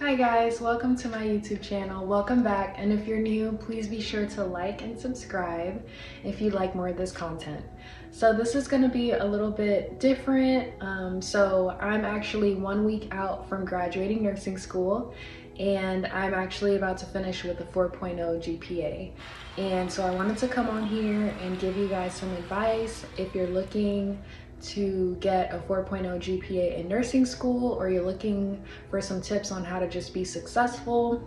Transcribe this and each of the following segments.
Hi guys, welcome to my YouTube channel. Welcome back, and if you're new, please be sure to like and subscribe if you'd like more of this content. So this is going to be a little bit different. So I'm actually 1 week out from graduating nursing school, and I'm actually about to finish with a 4.0 GPA. And so I wanted to come on here and give you guys some advice if you're looking to get a 4.0 GPA in nursing school, or you're looking for some tips on how to just be successful.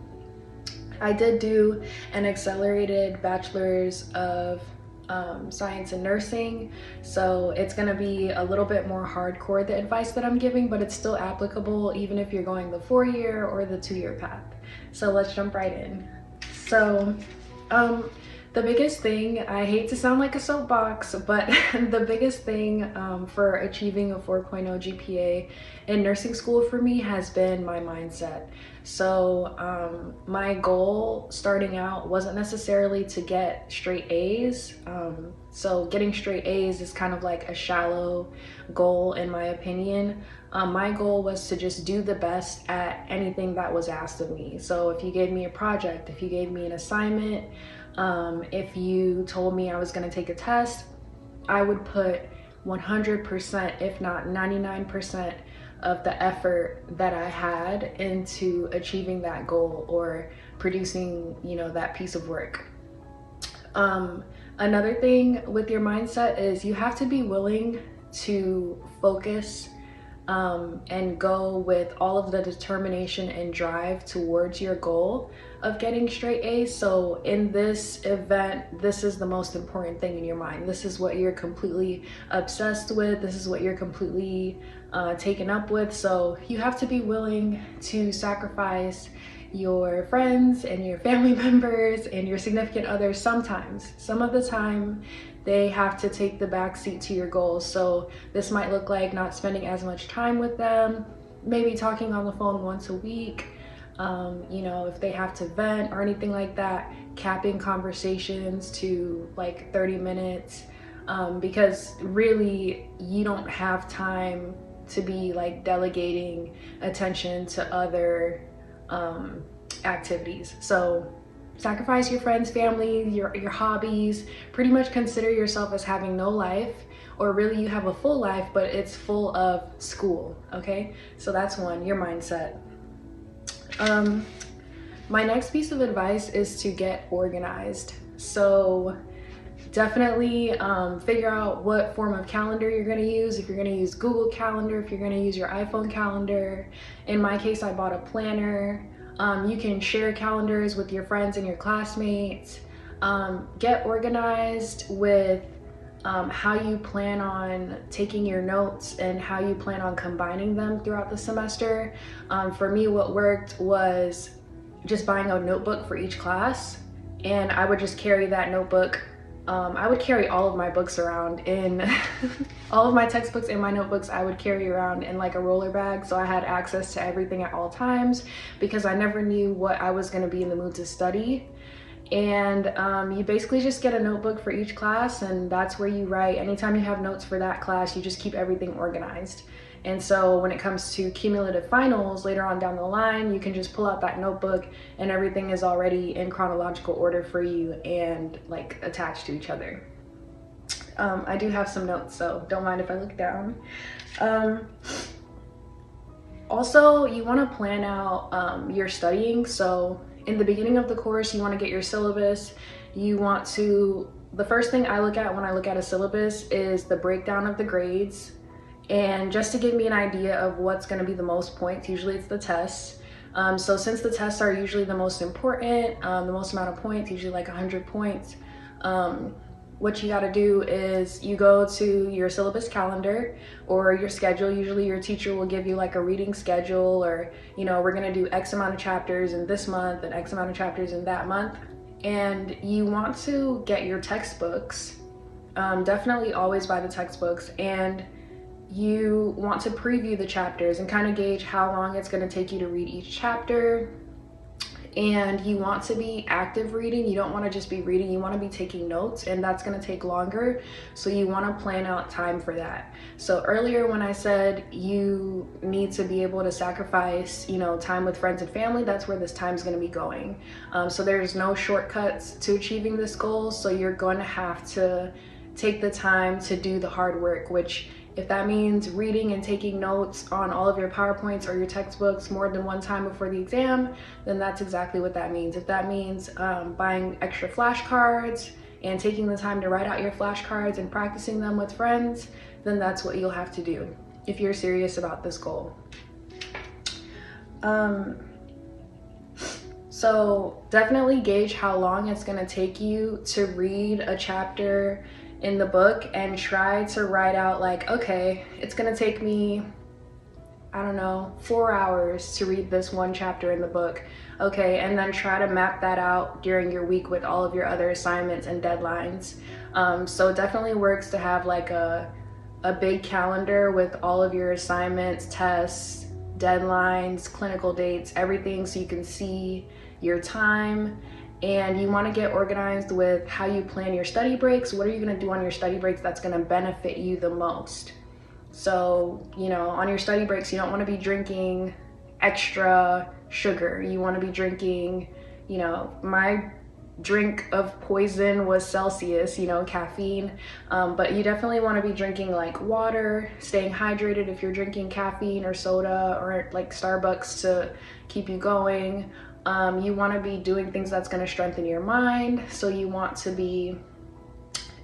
I did do an accelerated bachelor's of science in nursing, so it's going to be a little bit more hardcore, the advice that I'm giving, but it's still applicable even if you're going the 4-year or the 2-year path. So let's jump right in. So the biggest thing, I hate to sound like a soapbox, but the biggest thing for achieving a 4.0 GPA in nursing school for me has been my mindset. So my goal starting out wasn't necessarily to get straight A's. So getting straight A's is kind of like a shallow goal in my opinion. My goal was to just do the best at anything that was asked of me. So if you gave me a project, if you gave me an assignment, if you told me I was going to take a test, I would put 100%, if not 99% of the effort that I had into achieving that goal or producing, that piece of work. Another thing with your mindset is you have to be willing to focus and go with all of the determination and drive towards your goal of getting straight A's. So in this event, this is the most important thing in your mind. This is what you're completely obsessed with. This is what you're completely taken up with. So you have to be willing to sacrifice your friends and your family members and your significant others sometimes. Some of the time, they have to take the back seat to your goals. So this might look like not spending as much time with them, maybe talking on the phone once a week, if they have to vent or anything like that, capping conversations to like 30 minutes, because really you don't have time to be like delegating attention to other activities. So sacrifice your friends, family, your hobbies. Pretty much consider yourself as having no life, or really you have a full life, but it's full of school. Okay, so that's one, your mindset. My next piece of advice is to get organized. So definitely figure out what form of calendar you're going to use. If you're going to use Google Calendar, if you're going to use your iPhone calendar. In my case, I bought a planner. You can share calendars with your friends and your classmates. Get organized with how you plan on taking your notes and how you plan on combining them throughout the semester. For me, what worked was just buying a notebook for each class, and I would just carry that notebook. I would carry all of my books around in all of my textbooks and my notebooks I would carry around in like a roller bag, so I had access to everything at all times because I never knew what I was going to be in the mood to study. And you basically just get a notebook for each class, and that's where you write. Anytime you have notes for that class, you just keep everything organized. And so when it comes to cumulative finals later on down the line, you can just pull out that notebook and everything is already in chronological order for you and like attached to each other. I do have some notes, so don't mind if I look down. Also, you want to plan out your studying. So in the beginning of the course, you want to get your syllabus. The first thing I look at when I look at a syllabus is the breakdown of the grades. And just to give me an idea of what's going to be the most points, usually it's the tests. So since the tests are usually the most important, the most amount of points, usually like 100 points, what you got to do is you go to your syllabus calendar or your schedule. Usually your teacher will give you like a reading schedule, or, we're going to do X amount of chapters in this month and X amount of chapters in that month. And you want to get your textbooks, definitely always buy the textbooks, and you want to preview the chapters and kind of gauge how long it's going to take you to read each chapter. and you want to be active reading. You don't want to just be reading, you want to be taking notes, and that's going to take longer. So you want to plan out time for that. So earlier when I said you need to be able to sacrifice, time with friends and family, that's where this time is going to be going. So there's no shortcuts to achieving this goal. So you're going to have to take the time to do the hard work, which if that means reading and taking notes on all of your PowerPoints or your textbooks more than one time before the exam, then that's exactly what that means. If that means buying extra flashcards and taking the time to write out your flashcards and practicing them with friends, then that's what you'll have to do if you're serious about this goal. So definitely gauge how long it's going to take you to read a chapter in the book and try to write out like, okay, it's gonna take me, I don't know, 4 hours to read this one chapter in the book. Okay, and then try to map that out during your week with all of your other assignments and deadlines. So it definitely works to have like a big calendar with all of your assignments, tests, deadlines, clinical dates, everything, so you can see your time. And you want to get organized with how you plan your study breaks. What are you going to do on your study breaks that's going to benefit you the most? So, on your study breaks, you don't want to be drinking extra sugar. You want to be drinking, my drink of poison was Celsius, caffeine. But you definitely want to be drinking like water, staying hydrated if you're drinking caffeine or soda or like Starbucks to keep you going. You want to be doing things that's going to strengthen your mind. So you want to be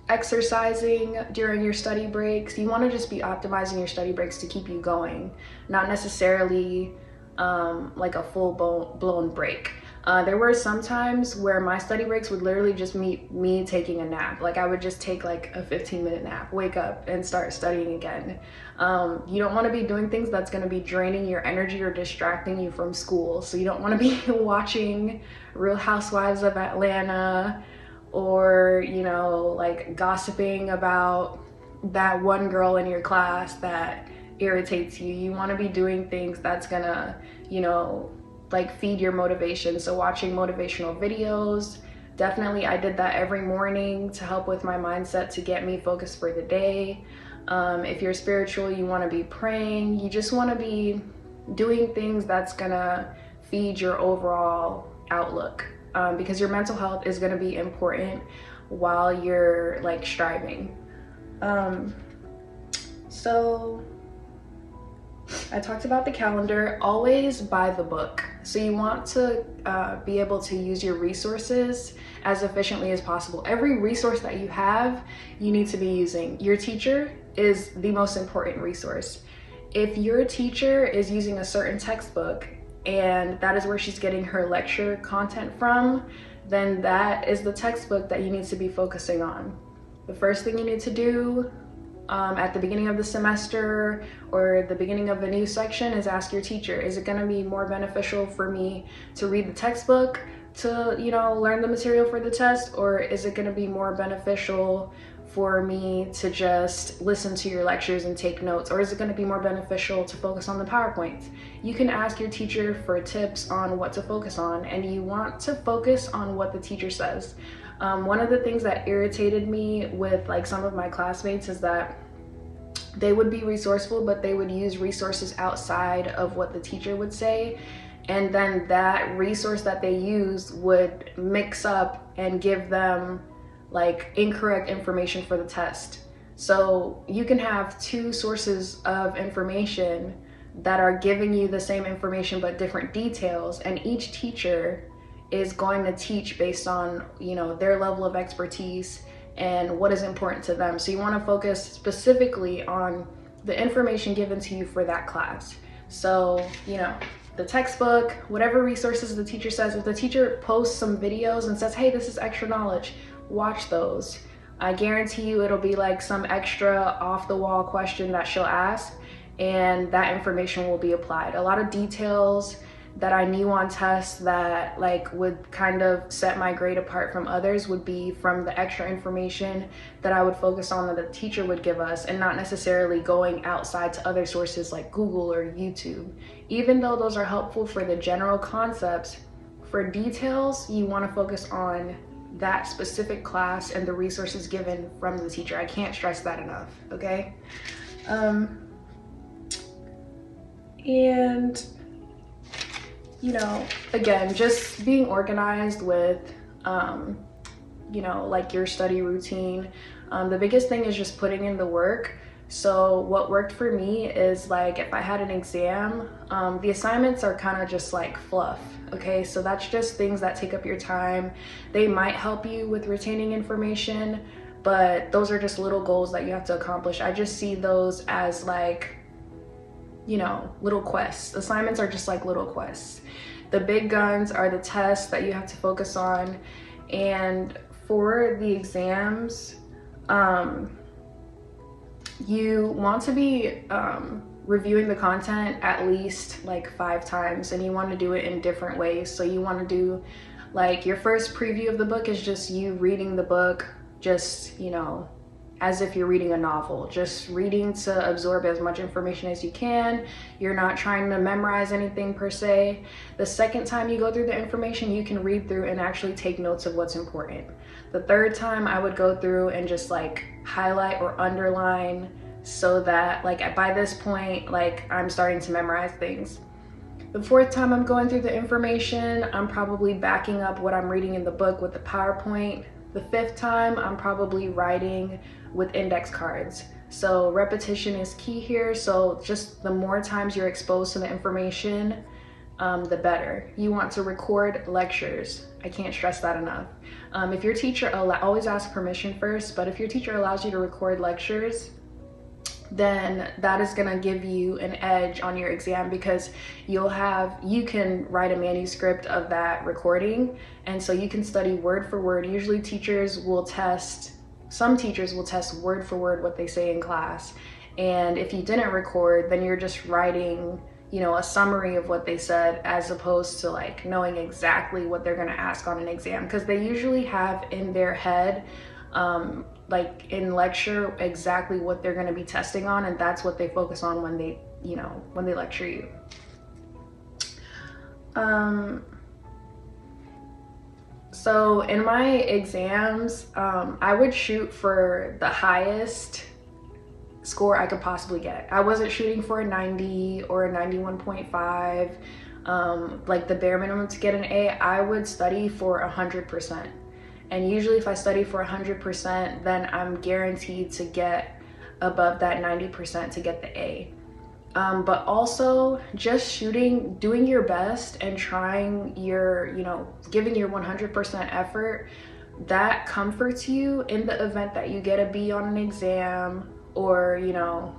exercising during your study breaks. You want to just be optimizing your study breaks to keep you going, not necessarily like a full-blown break. There were some times where my study breaks would literally just mean me taking a nap. Like I would just take like a 15-minute nap, wake up and start studying again. You don't want to be doing things that's going to be draining your energy or distracting you from school. So you don't want to be watching Real Housewives of Atlanta or, like gossiping about that one girl in your class that irritates you. You want to be doing things that's gonna, like feed your motivation. So watching motivational videos, definitely I did that every morning to help with my mindset, to get me focused for the day. If you're spiritual, you want to be praying. You just want to be doing things that's gonna feed your overall outlook, because your mental health is going to be important while you're like striving. So I talked about the calendar. Always buy the book. So you want to be able to use your resources as efficiently as possible. Every resource that you have, you need to be using. Your teacher is the most important resource. If your teacher is using a certain textbook and that is where she's getting her lecture content from, then that is the textbook that you need to be focusing on. The first thing you need to do at the beginning of the semester or the beginning of a new section is ask your teacher, is it going to be more beneficial for me to read the textbook to, learn the material for the test, or is it going to be more beneficial for me to just listen to your lectures and take notes, or is it going to be more beneficial to focus on the PowerPoints? You can ask your teacher for tips on what to focus on, and you want to focus on what the teacher says. One of the things that irritated me with like some of my classmates is that they would be resourceful, but they would use resources outside of what the teacher would say, and then that resource that they used would mix up and give them like incorrect information for the test. So you can have two sources of information that are giving you the same information but different details, and each teacher is going to teach based on, their level of expertise and what is important to them. So you want to focus specifically on the information given to you for that class. So, the textbook, whatever resources the teacher says. If the teacher posts some videos and says, hey, this is extra knowledge, watch those. I guarantee you it'll be like some extra off the wall question that she'll ask, and that information will be applied. A lot of details that I knew on tests that like would kind of set my grade apart from others would be from the extra information that I would focus on that the teacher would give us, and not necessarily going outside to other sources like Google or YouTube. Even though those are helpful for the general concepts, for details, you want to focus on that specific class and the resources given from the teacher. I can't stress that enough, okay? And you know, again, just being organized with, you know, like your study routine. The biggest thing is just putting in the work. So what worked for me is like if I had an exam, the assignments are kind of just like fluff, okay? So that's just things that take up your time. They might help you with retaining information, but those are just little goals that you have to accomplish. I just see those as like, you know, little quests. Assignments are just like little quests. The big guns are the tests that you have to focus on. And for the exams, you want to be reviewing the content at least like 5 times, and you want to do it in different ways. So you want to do like your first preview of the book is just you reading the book, just, you know, as if you're reading a novel, just reading to absorb as much information as you can. You're not trying to memorize anything per se. The second time you go through the information, you can read through and actually take notes of what's important. The third time I would go through and just like highlight or underline so that like by this point, like I'm starting to memorize things. The fourth time I'm going through the information, I'm probably backing up what I'm reading in the book with the PowerPoint. The fifth time, I'm probably writing with index cards. So repetition is key here. So just the more times you're exposed to the information, the better. You want to record lectures. I can't stress that enough. If your teacher always ask permission first, but if your teacher allows you to record lectures, then that is going to give you an edge on your exam, because you can write a manuscript of that recording, and so you can study word for word. Usually some teachers will test word for word what they say in class, and if you didn't record, then you're just writing, you know, a summary of what they said, as opposed to like knowing exactly what they're going to ask on an exam, because they usually have in their head like in lecture exactly what they're going to be testing on, and that's what they focus on when they, you know, when they lecture you. So in my exams, I would shoot for the highest score I could possibly get. I wasn't shooting for a 90 or a 91.5, like the bare minimum to get an A. I would study for 100%. And usually if I study for 100%, then I'm guaranteed to get above that 90% to get the A. But also just shooting, doing your best and trying your, you know, giving your 100% effort, that comforts you in the event that you get a B on an exam, or, you know,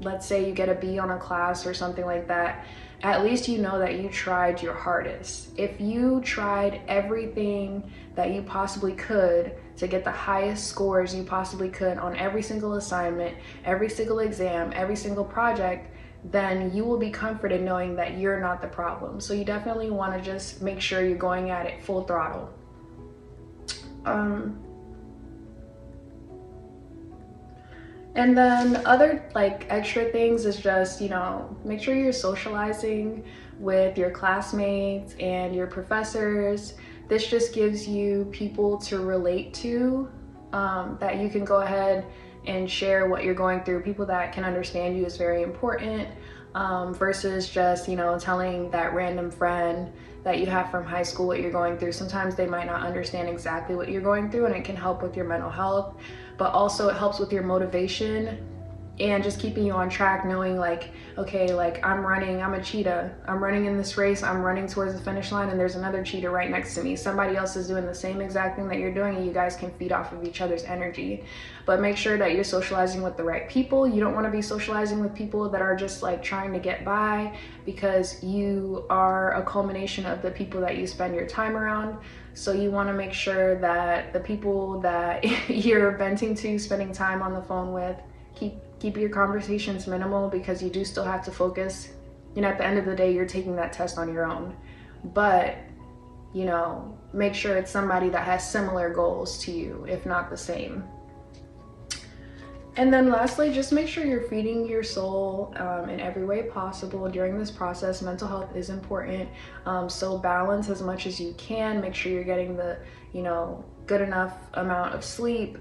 let's say you get a B on a class or something like that. At least you know that you tried your hardest. If you tried everything that you possibly could to get the highest scores you possibly could on every single assignment, every single exam, every single project, then you will be comforted knowing that you're not the problem. So you definitely want to just make sure you're going at it full throttle. And then other like extra things is just, you know, make sure you're socializing with your classmates and your professors. This just gives you people to relate to, that you can go ahead and share what you're going through. People that can understand you is very important, versus just, you know, telling that random friend that you have from high school what you're going through. Sometimes they might not understand exactly what you're going through, and it can help with your mental health, but also it helps with your motivation and just keeping you on track, knowing like, okay, like I'm a cheetah, I'm running in this race, I'm running towards the finish line, and there's another cheetah right next to me. Somebody else is doing the same exact thing that you're doing, and you guys can feed off of each other's energy. But make sure that you're socializing with the right people. You don't want to be socializing with people that are just like trying to get by, because you are a culmination of the people that you spend your time around. So you want to make sure that the people that you're venting to, spending time on the phone with, keep your conversations minimal, because you do still have to focus. You know, at the end of the day, you're taking that test on your own. But, you know, make sure it's somebody that has similar goals to you, if not the same. And then lastly, just make sure you're feeding your soul in every way possible during this process. Mental health is important. So balance as much as you can. Make sure you're getting the, good enough amount of sleep.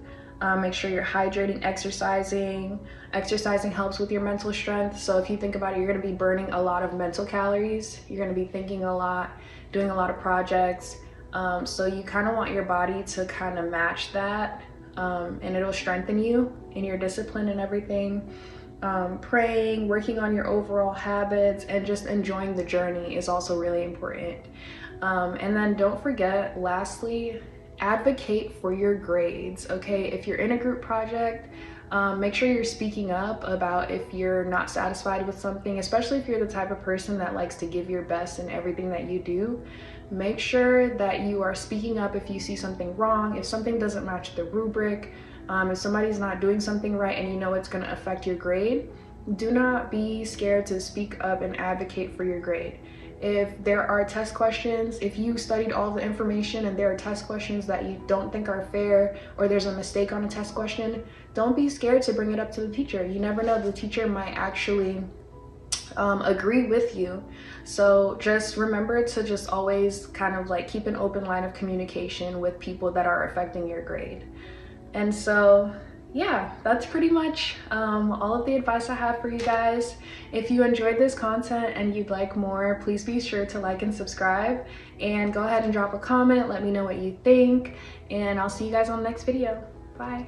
Make sure you're hydrating, exercising. Exercising helps with your mental strength. So if you think about it, you're gonna be burning a lot of mental calories. You're gonna be thinking a lot, doing a lot of projects. So you kind of want your body to kind of match that. And it'll strengthen you in your discipline and everything. Praying, working on your overall habits, and just enjoying the journey is also really important. And then don't forget, lastly, advocate for your grades, okay? If you're in a group project, make sure you're speaking up about if you're not satisfied with something, especially if you're the type of person that likes to give your best in everything that you do. Make sure that you are speaking up if you see something wrong, if something doesn't match the rubric, if somebody's not doing something right and you know it's going to affect your grade. Do not be scared to speak up and advocate for your grade. If there are test questions, if you studied all the information and there are test questions that you don't think are fair, or there's a mistake on a test question, don't be scared to bring it up to the teacher. You never know, the teacher might actually agree with you. So just remember to just always kind of like keep an open line of communication with people that are affecting your grade. And so yeah, that's pretty much all of the advice I have for you guys. If you enjoyed this content and you'd like more, please be sure to like and subscribe, and go ahead and drop a comment. Let me know what you think, and I'll see you guys on the next video. Bye.